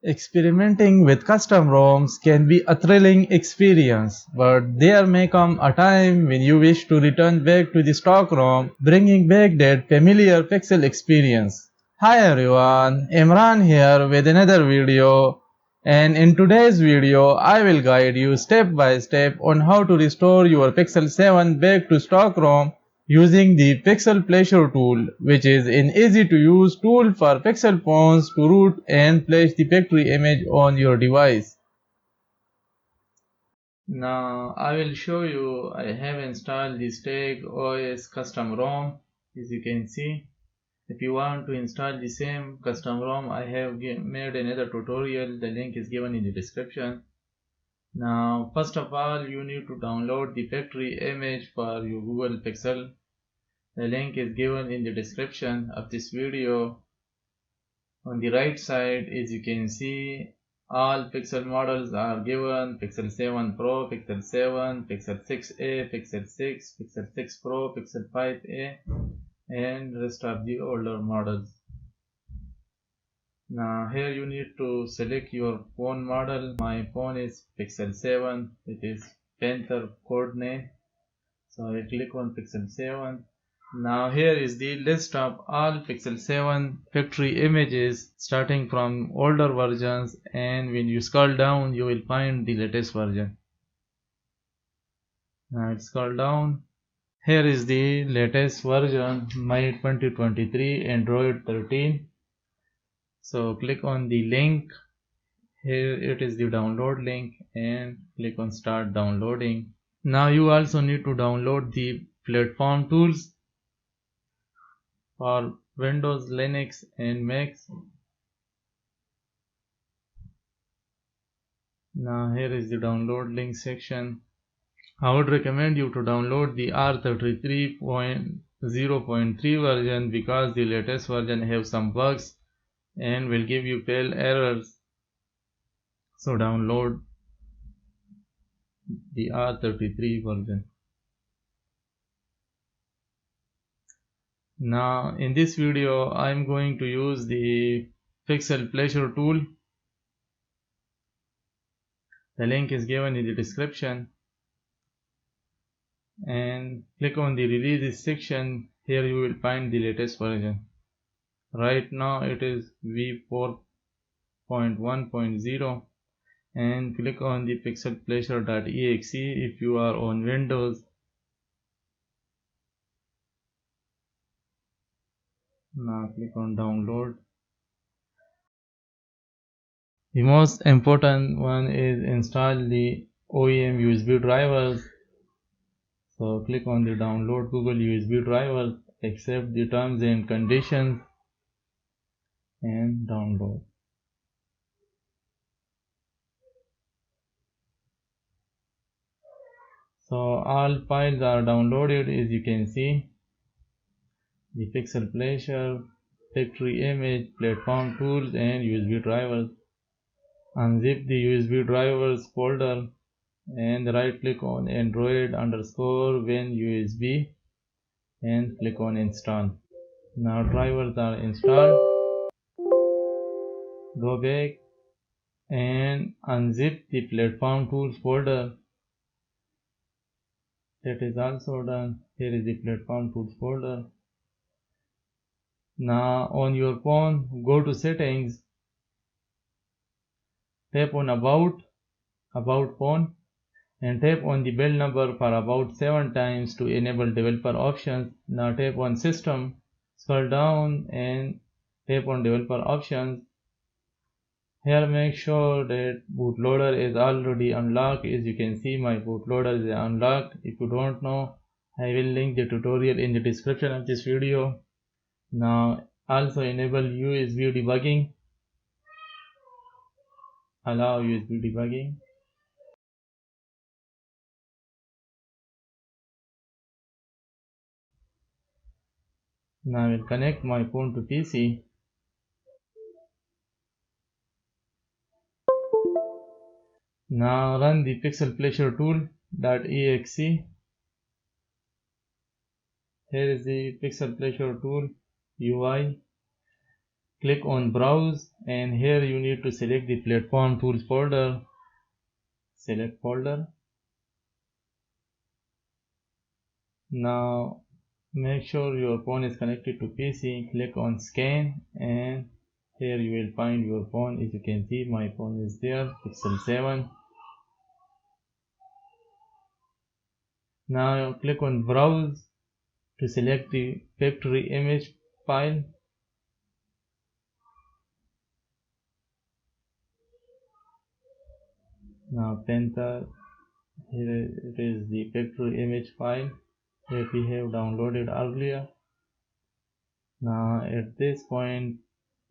Experimenting with custom ROMs can be a thrilling experience, but there may come a time when you wish to return back to the stock ROM, bringing back that familiar pixel experience. Hi everyone, Imran here with another video, and in today's video I will guide you step by step on how to restore your Pixel 7 back to stock ROM using the PixelFlasher tool, which is an easy to use tool for Pixel phones to root and flash the factory image on your device. Now I will show you. I have installed the StagOS custom ROM, as you can see. If you want to install the same custom ROM, I have made another tutorial. The link is given in the description. Now first of all, you need to download the factory image for your Google Pixel. The link is given in the description of this video. On the right side, as you can see, all Pixel models are given: Pixel 7 Pro, Pixel 7, Pixel 6a, Pixel 6, Pixel 6 Pro, Pixel 5a, and rest of the older models. Now here you need to select your phone model. My phone is Pixel 7, it is Panther code name. So I click on Pixel 7. Now here is the list of all Pixel 7 factory images starting from older versions, and when you scroll down you will find the latest version. Now scroll down. Here is the latest version, my 2023 Android 13. So click on the link. Here it is the download link, and click on start downloading. Now you also need to download the platform tools for Windows, Linux and Macs. Now here is the download link section. I would recommend you to download the R33.0.3 version because the latest version have some bugs and will give you fail errors. So download the R33 version. Now in this video I am going to use the PixelFlasher tool. The link is given in the description, and click on the releases section. Here you will find the latest version. Right now it is v4.1.0, and click on the PixelFlasher.exe if you are on Windows. Now click on download. The most important one is install the OEM USB drivers. So click on the download Google USB drivers, accept the terms and conditions, and download. So all files are downloaded, as you can see. The PixelFlasher, factory image, platform tools and USB drivers. Unzip the USB drivers folder and right click on Android_WinUSB and click on install. Now drivers are installed. Go back and unzip the platform tools folder. That is also done. Here is the platform tools folder. Now on your phone, go to settings, tap on about phone, and tap on the bell number for about 7 times to enable developer options. Now tap on system, scroll down and tap on developer options. Here make sure that bootloader is already unlocked. As you can see, my bootloader is unlocked. If you don't know, I will link the tutorial in the description of this video. Now also enable USB debugging. Allow USB debugging. Now I will connect my phone to PC. Now run the PixelFlasher tool.exe. Here is the PixelFlasher tool UI. click on browse, and here you need to select the platform tools folder. Select folder. Now make sure your phone is connected to PC. Click on scan, and here you will find your phone. As you can see, my phone is there, Pixel 7. Now click on browse to select the factory image file. Now Panther, here it is the factory image file that we have downloaded earlier. Now at this point,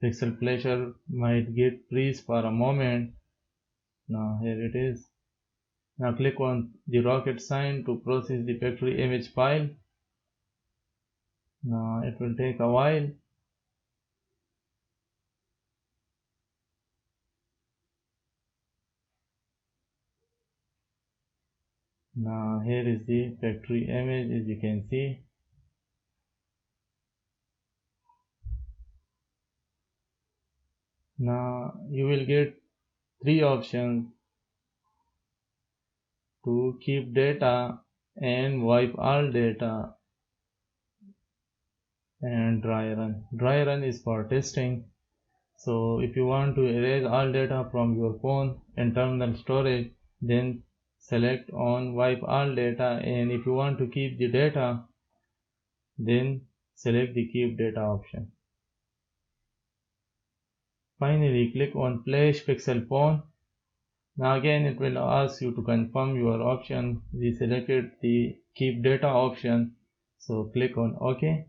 PixelFlasher might get freeze for a moment. Now here it is. Now click on the rocket sign to process the factory image file. Now it will take a while. Now here is the factory image, as you can see. Now you will get three options: to keep data, and wipe all data, and dry run. Dry run is for testing. So if you want to erase all data from your phone internal storage, then select on wipe all data, and if you want to keep the data, then select the keep data option. Finally, click on flash pixel phone. Now again it will ask you to confirm your option. We selected the keep data option, so click on OK.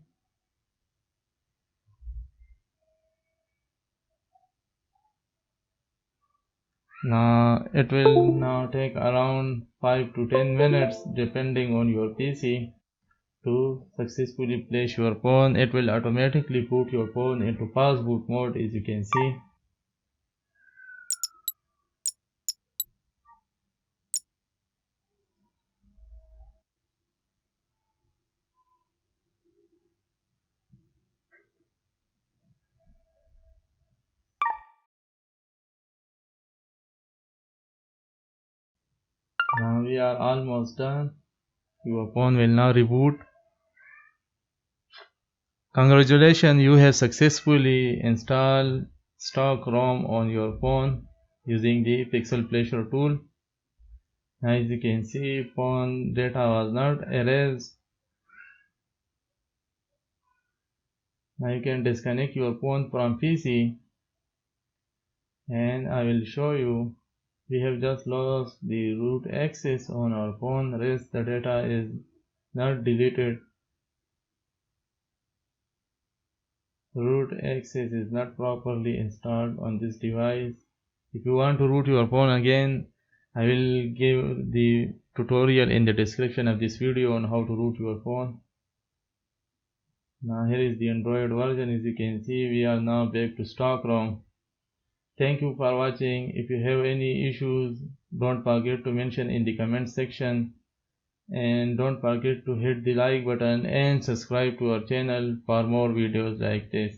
Now it will now take around 5 to 10 minutes depending on your PC to successfully flash your phone. It will automatically put your phone into fast boot mode, as you can see. Now we are almost done. Your phone will now reboot. Congratulations, you have successfully installed stock ROM on your phone using the PixelFlasher tool. As you can see, phone data was not erased. Now you can disconnect your phone from PC, and I will show you. We have just lost the root access on our phone. Rest the data is not deleted. Root access is not properly installed on this device. If you want to root your phone again, I will give the tutorial in the description of this video on how to root your phone. Now here is the Android version. As you can see, we are now back to stock ROM. Thank you for watching. If you have any issues, don't forget to mention in the comment section, and don't forget to hit the like button and subscribe to our channel for more videos like this.